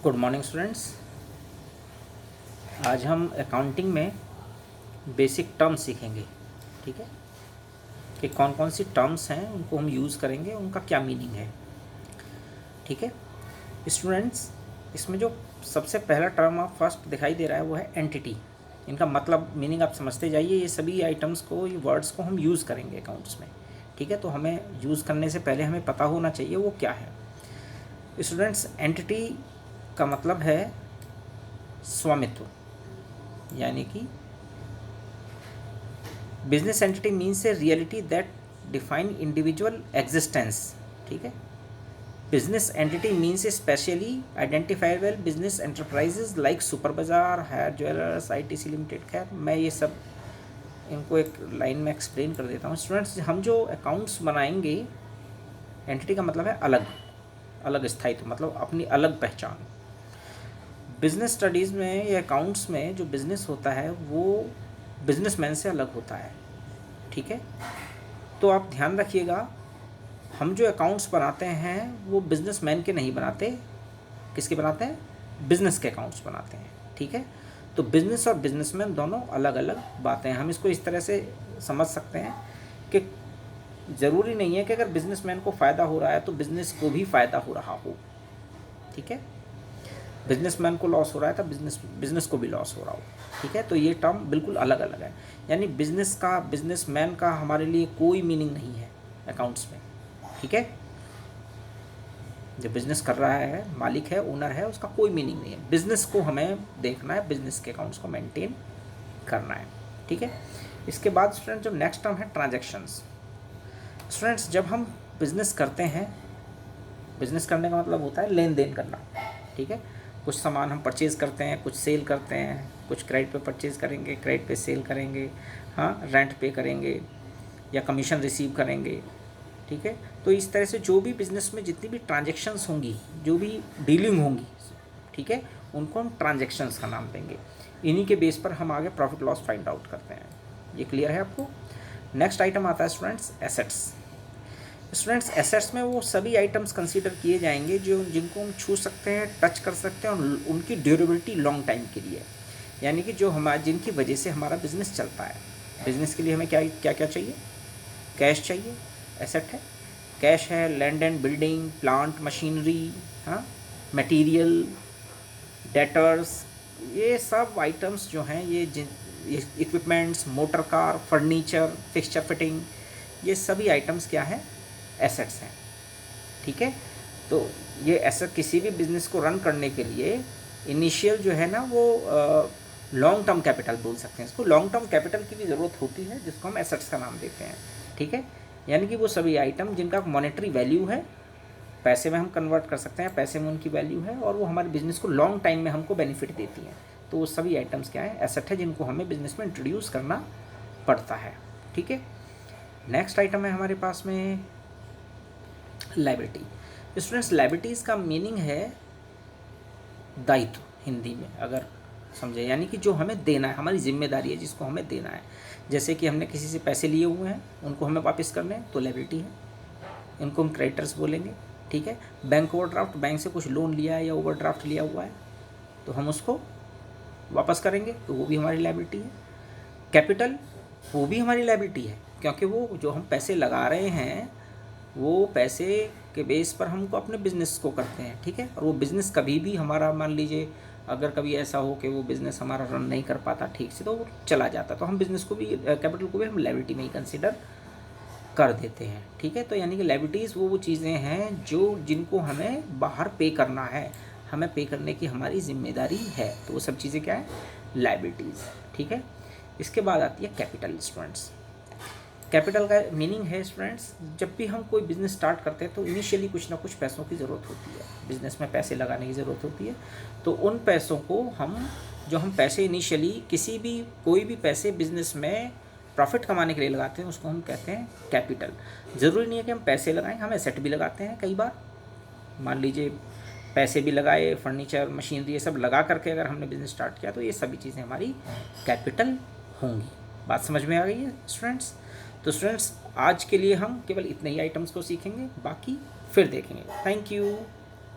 Good morning students. आज हम accounting में बेसिक टर्म्स सीखेंगे। ठीक है कि कौन कौन सी टर्म्स हैं उनको हम यूज़ करेंगे, उनका क्या मीनिंग है। ठीक है स्टूडेंट्स, इसमें जो सबसे पहला टर्म आप फर्स्ट दिखाई दे रहा है वो है एंटिटी। इनका मतलब मीनिंग आप समझते जाइए। ये सभी आइटम्स को, ये वर्ड्स को हम यूज़ करेंगे अकाउंट्स में। ठीक है, तो हमें यूज़ करने से पहले हमें पता होना चाहिए वो क्या है। स्टूडेंट्स, एंटिटी का मतलब है स्वामित्व, यानी कि business entity means a reality that define individual existence. ठीक है, business entity means a specially identifiable business enterprises like super Bazaar, Hire jewellers, ITC limited. खैर, मैं ये सब इनको एक लाइन में एक्सप्लेन कर देता हूँ। स्टूडेंट्स, हम जो अकाउंट्स बनाएंगे, एंटिटी का मतलब है अलग, अलग स्थायित्व, मतलब अपनी अलग पहचान। बिज़नेस स्टडीज़ में या अकाउंट्स में जो बिज़नेस होता है वो बिजनेसमैन से अलग होता है। ठीक है, तो आप ध्यान रखिएगा, हम जो अकाउंट्स बनाते हैं वो बिजनेसमैन के नहीं बनाते। किसके बनाते हैं? बिजनेस के अकाउंट्स बनाते हैं। ठीक है, तो बिजनेस और बिजनेसमैन दोनों अलग अलग बातें हैं। हम इसको इस तरह से समझ सकते हैं कि ज़रूरी नहीं है कि अगर बिजनेसमैन को फ़ायदा हो रहा है तो बिजनेस को भी फ़ायदा हो रहा हो। ठीक है, बिजनेसमैन को लॉस हो रहा है तो बिजनेस को भी लॉस हो रहा हो। ठीक है, तो ये टर्म बिल्कुल अलग अलग है। यानी बिजनेस का, बिजनेसमैन का हमारे लिए कोई मीनिंग नहीं है अकाउंट्स में। ठीक है, जो बिजनेस कर रहा है, मालिक है, ओनर है, उसका कोई मीनिंग नहीं है। बिजनेस को हमें देखना है, बिजनेस के अकाउंट्स को मेंटेन करना है। ठीक है, इसके बाद स्टूडेंट जो नेक्स्ट टर्म है ट्रांजैक्शंस। स्टूडेंट्स, जब हम बिजनेस करते हैं, बिजनेस करने का मतलब होता है लेन देन करना। ठीक है, कुछ सामान हम परचेज़ करते हैं, कुछ सेल करते हैं, कुछ क्रेडिट पे परचेज़ करेंगे, क्रेडिट पे सेल करेंगे, हाँ, रेंट पे करेंगे या कमीशन रिसीव करेंगे। ठीक है, तो इस तरह से जो भी बिज़नेस में जितनी भी ट्रांजैक्शंस होंगी, जो भी डीलिंग होंगी, ठीक है, उनको हम ट्रांजैक्शंस का नाम देंगे। इन्हीं के बेस पर हम आगे प्रॉफिट लॉस फाइंड आउट करते हैं। ये क्लियर है आपको? नेक्स्ट आइटम आता है स्टूडेंट्स एसेट्स। स्टूडेंट्स, एसेट्स में वो सभी आइटम्स कंसीडर किए जाएंगे जो जिनको हम छू सकते हैं, टच कर सकते हैं और उनकी ड्यूरेबिलिटी लॉन्ग टाइम के लिए, यानी कि जो हमारा, जिनकी वजह से हमारा बिजनेस चलता है। बिजनेस के लिए हमें क्या क्या क्या चाहिए? कैश चाहिए, एसेट है, कैश है, land and building, plant machinery, हाँ, मटेरियल, डेटर्स, ये सब आइटम्स जो हैं, ये equipments, motor car, furniture, fixture fitting, ये सभी आइटम्स क्या हैं? एसेट्स हैं। ठीक है, तो ये एसेट किसी भी बिजनेस को रन करने के लिए इनिशियल जो है ना, वो लॉन्ग टर्म कैपिटल बोल सकते हैं इसको। लॉन्ग टर्म कैपिटल की भी ज़रूरत होती है, जिसको हम एसेट्स का नाम देते हैं। ठीक है, यानी कि वो सभी आइटम जिनका मॉनेटरी वैल्यू है, पैसे में हम कन्वर्ट कर सकते हैं, पैसे में उनकी वैल्यू है और वो हमारे बिजनेस को लॉन्ग टाइम में हमको बेनिफिट देती हैं। तो वो सभी आइटम्स क्या है? एसेट है, जिनको हमें बिजनेस में इंट्रोड्यूस करना पड़ता है। ठीक है, नेक्स्ट आइटम है हमारे पास में लायबिलिटी। स्टूडेंट्स, लायबिलिटीज़ का मीनिंग है दायित्व, हिंदी में अगर समझे, यानी कि जो हमें देना है, हमारी जिम्मेदारी है जिसको हमें देना है। जैसे कि हमने किसी से पैसे लिए हुए हैं, उनको हमें वापस करने हैं, तो लायबिलिटी है, इनको हम क्रेडिटर्स बोलेंगे। ठीक है, बैंक ओवरड्राफ्ट, बैंक से कुछ लोन लिया है या ओवरड्राफ्ट लिया हुआ है तो हम उसको वापस करेंगे, तो वो भी हमारी लायबिलिटी है। कैपिटल, वो भी हमारी लायबिलिटी है, क्योंकि वो जो हम पैसे लगा रहे हैं वो पैसे के बेस पर हमको अपने बिज़नेस को करते हैं। ठीक है, और वो बिज़नेस कभी भी हमारा, मान लीजिए अगर कभी ऐसा हो कि वो बिज़नेस हमारा रन नहीं कर पाता ठीक से, तो वो चला जाता, तो हम बिज़नेस को भी, कैपिटल को भी हम लायबिलिटी में ही कंसिडर कर देते हैं। ठीक है, तो यानी कि लायबिलिटीज़ वो चीज़ें हैं जो, जिनको हमें बाहर पे करना है, हमें पे करने की हमारी जिम्मेदारी है, तो वो सब चीज़ें क्या है? लायबिलिटीज़। ठीक है, इसके बाद आती है कैपिटल। स्टूडेंट्स, कैपिटल का मीनिंग है स्टूडेंट्स, जब भी हम कोई बिज़नेस स्टार्ट करते हैं तो इनिशियली कुछ ना कुछ पैसों की ज़रूरत होती है, बिज़नेस में पैसे लगाने की ज़रूरत होती है। तो उन पैसों को हम, जो हम पैसे इनिशियली किसी भी, कोई भी पैसे बिज़नेस में प्रॉफिट कमाने के लिए लगाते हैं, उसको हम कहते हैं कैपिटल। ज़रूरी नहीं है कि हम पैसे लगाएं, हम एसेट भी लगाते हैं कई बार। मान लीजिए पैसे भी लगाए, फर्नीचर, मशीनरी, ये सब लगा करके अगर हमने बिज़नेस स्टार्ट किया तो ये सभी चीज़ें हमारी कैपिटल होंगी। बात समझ में आ गई है स्टूडेंट्स? तो स्टूडेंट्स, आज के लिए हम केवल इतने ही आइटम्स को सीखेंगे, बाकी फिर देखेंगे। Thank you.